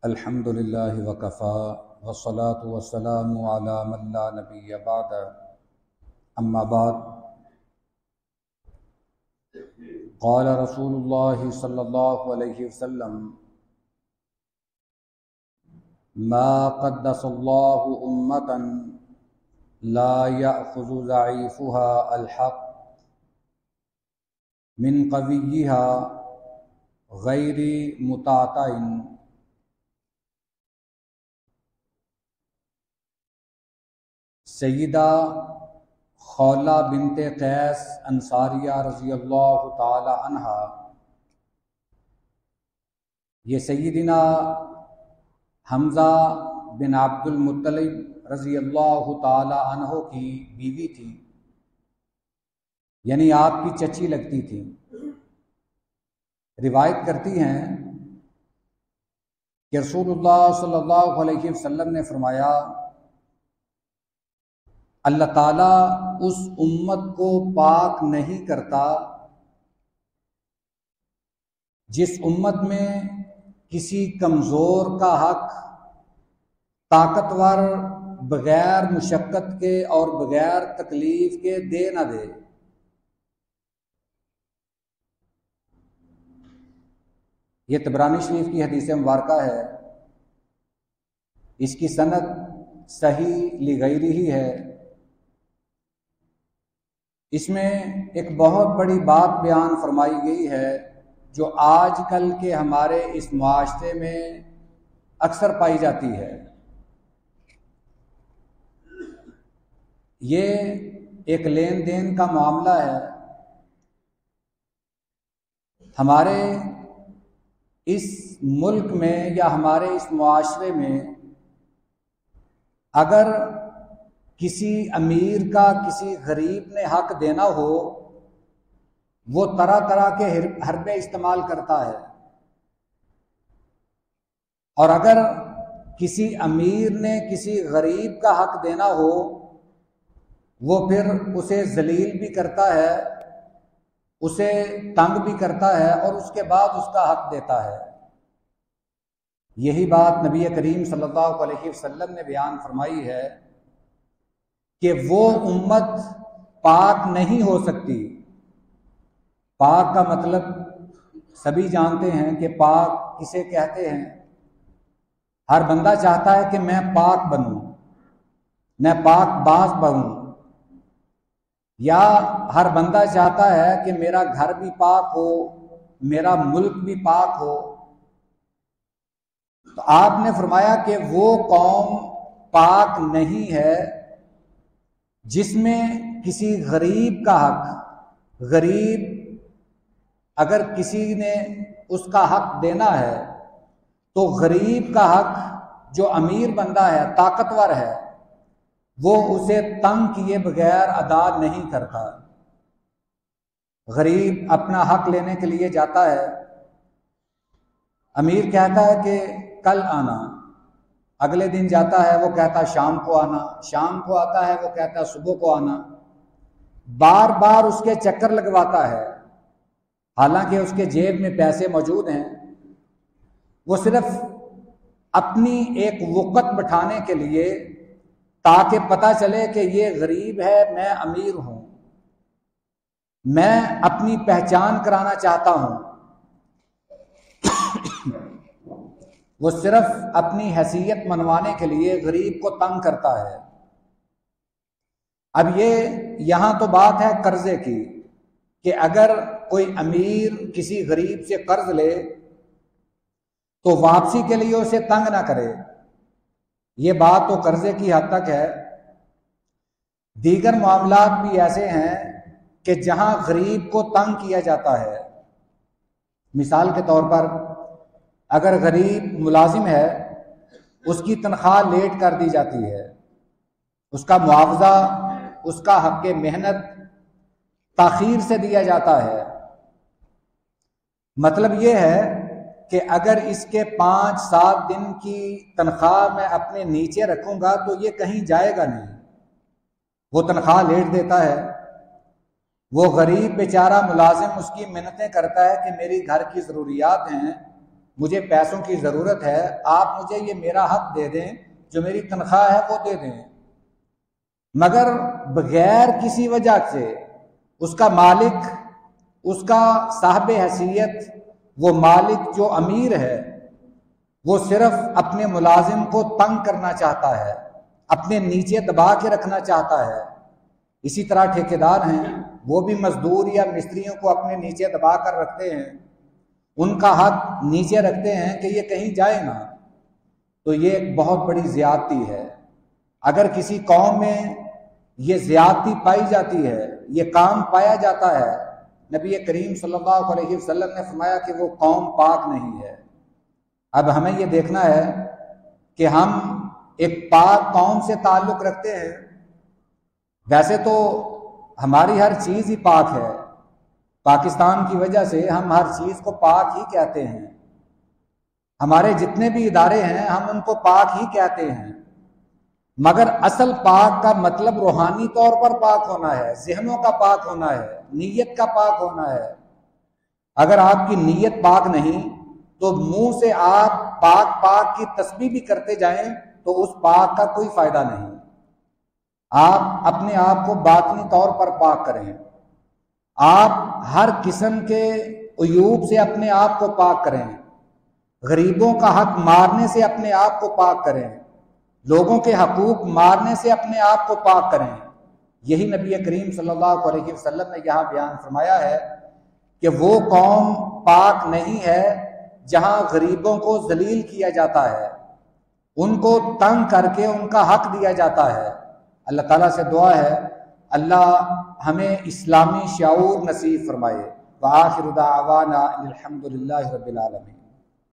الحمد للہ وکفا والصلاة والسلام علی من لا نبی بعد اما بعد قال رسول اللہ صلی اللہ علیہ وسلم ما قدس اللہ امتا لا یأخذ ضعیفها الحق من قویها غیر متعتع سیدہ خولہ بنت قیس انصاریہ رضی اللہ تعالی عنہا یہ سیدنا حمزہ بن عبد المطلب رضی اللہ تعالی عنہ کی بیوی تھی، یعنی آپ کی چچی لگتی تھی۔ روایت کرتی ہیں کہ رسول اللہ صلی اللہ علیہ وسلم نے فرمایا، اللہ تعالیٰ اس امت کو پاک نہیں کرتا جس امت میں کسی کمزور کا حق طاقتور بغیر مشقت کے اور بغیر تکلیف کے دے نہ دے۔ یہ طبرانی شریف کی حدیث مبارکہ ہے، اس کی سند صحیح لغیرہ ہی ہے۔ اس میں ایک بہت بڑی بات بیان فرمائی گئی ہے جو آج کل کے ہمارے اس معاشرے میں اکثر پائی جاتی ہے۔ یہ ایک لین دین کا معاملہ ہے۔ ہمارے اس ملک میں یا ہمارے اس معاشرے میں اگر کسی امیر کا کسی غریب نے حق دینا ہو، وہ طرح طرح کے حربے استعمال کرتا ہے، اور اگر کسی امیر نے کسی غریب کا حق دینا ہو، وہ پھر اسے ذلیل بھی کرتا ہے، اسے تنگ بھی کرتا ہے، اور اس کے بعد اس کا حق دیتا ہے۔ یہی بات نبی کریم صلی اللہ علیہ وسلم نے بیان فرمائی ہے کہ وہ امت پاک نہیں ہو سکتی۔ پاک کا مطلب سبھی جانتے ہیں کہ پاک کسے کہتے ہیں۔ ہر بندہ چاہتا ہے کہ میں پاک بنوں، میں پاک باز بنوں، یا ہر بندہ چاہتا ہے کہ میرا گھر بھی پاک ہو، میرا ملک بھی پاک ہو۔ تو آپ نے فرمایا کہ وہ قوم پاک نہیں ہے جس میں کسی غریب کا حق، غریب اگر کسی نے اس کا حق دینا ہے تو غریب کا حق جو امیر بندہ ہے، طاقتور ہے، وہ اسے تنگ کیے بغیر ادا نہیں کرتا۔ غریب اپنا حق لینے کے لیے جاتا ہے، امیر کہتا ہے کہ کل آنا، اگلے دن جاتا ہے، وہ کہتا ہے شام کو آنا، شام کو آتا ہے، وہ کہتا ہے صبح کو آنا، بار بار اس کے چکر لگواتا ہے، حالانکہ اس کے جیب میں پیسے موجود ہیں۔ وہ صرف اپنی ایک وقت بٹھانے کے لیے، تاکہ پتہ چلے کہ یہ غریب ہے، میں امیر ہوں، میں اپنی پہچان کرانا چاہتا ہوں، وہ صرف اپنی حیثیت منوانے کے لیے غریب کو تنگ کرتا ہے۔ اب یہاں تو بات ہے قرضے کی، کہ اگر کوئی امیر کسی غریب سے قرض لے تو واپسی کے لیے اسے تنگ نہ کرے، یہ بات تو قرضے کی حد تک ہے۔ دیگر معاملات بھی ایسے ہیں کہ جہاں غریب کو تنگ کیا جاتا ہے۔ مثال کے طور پر اگر غریب ملازم ہے، اس کی تنخواہ لیٹ کر دی جاتی ہے، اس کا معاوضہ، اس کا حق محنت تاخیر سے دیا جاتا ہے۔ مطلب یہ ہے کہ اگر اس کے 5-7 دن کی تنخواہ میں اپنے نیچے رکھوں گا تو یہ کہیں جائے گا نہیں، وہ تنخواہ لیٹ دیتا ہے۔ وہ غریب بیچارہ ملازم اس کی منتیں کرتا ہے کہ میری گھر کی ضروریات ہیں، مجھے پیسوں کی ضرورت ہے، آپ مجھے یہ میرا حق دے دیں، جو میری تنخواہ ہے وہ دے دیں، مگر بغیر کسی وجہ سے اس کا مالک، اس کا صاحب حیثیت، وہ مالک جو امیر ہے، وہ صرف اپنے ملازم کو تنگ کرنا چاہتا ہے، اپنے نیچے دبا کے رکھنا چاہتا ہے۔ اسی طرح ٹھیکیدار ہیں، وہ بھی مزدور یا مستریوں کو اپنے نیچے دبا کر رکھتے ہیں، ان کا حق نیچے رکھتے ہیں کہ یہ کہیں جائے نہ، تو یہ ایک بہت بڑی زیادتی ہے۔ اگر کسی قوم میں یہ زیادتی پائی جاتی ہے، یہ کام پایا جاتا ہے، نبی کریم صلی اللہ علیہ وسلم نے فرمایا کہ وہ قوم پاک نہیں ہے۔ اب ہمیں یہ دیکھنا ہے کہ ہم ایک پاک قوم سے تعلق رکھتے ہیں۔ ویسے تو ہماری ہر چیز ہی پاک ہے، پاکستان کی وجہ سے ہم ہر چیز کو پاک ہی کہتے ہیں، ہمارے جتنے بھی ادارے ہیں ہم ان کو پاک ہی کہتے ہیں، مگر اصل پاک کا مطلب روحانی طور پر پاک ہونا ہے، ذہنوں کا پاک ہونا ہے، نیت کا پاک ہونا ہے۔ اگر آپ کی نیت پاک نہیں تو منہ سے آپ پاک پاک کی تسبیح بھی کرتے جائیں تو اس پاک کا کوئی فائدہ نہیں۔ آپ اپنے آپ کو باطنی طور پر پاک کریں، آپ ہر قسم کے عیوب سے اپنے آپ کو پاک کریں، غریبوں کا حق مارنے سے اپنے آپ کو پاک کریں، لوگوں کے حقوق مارنے سے اپنے آپ کو پاک کریں۔ یہی نبی کریم صلی اللہ علیہ وسلم نے یہاں بیان فرمایا ہے کہ وہ قوم پاک نہیں ہے جہاں غریبوں کو ذلیل کیا جاتا ہے، ان کو تنگ کر کے ان کا حق دیا جاتا ہے۔ اللہ تعالیٰ سے دعا ہے اللہ ہمیں اسلامی شعور نصیب فرمائے۔ وآخر دعوانا الحمد للہ رب العالمین۔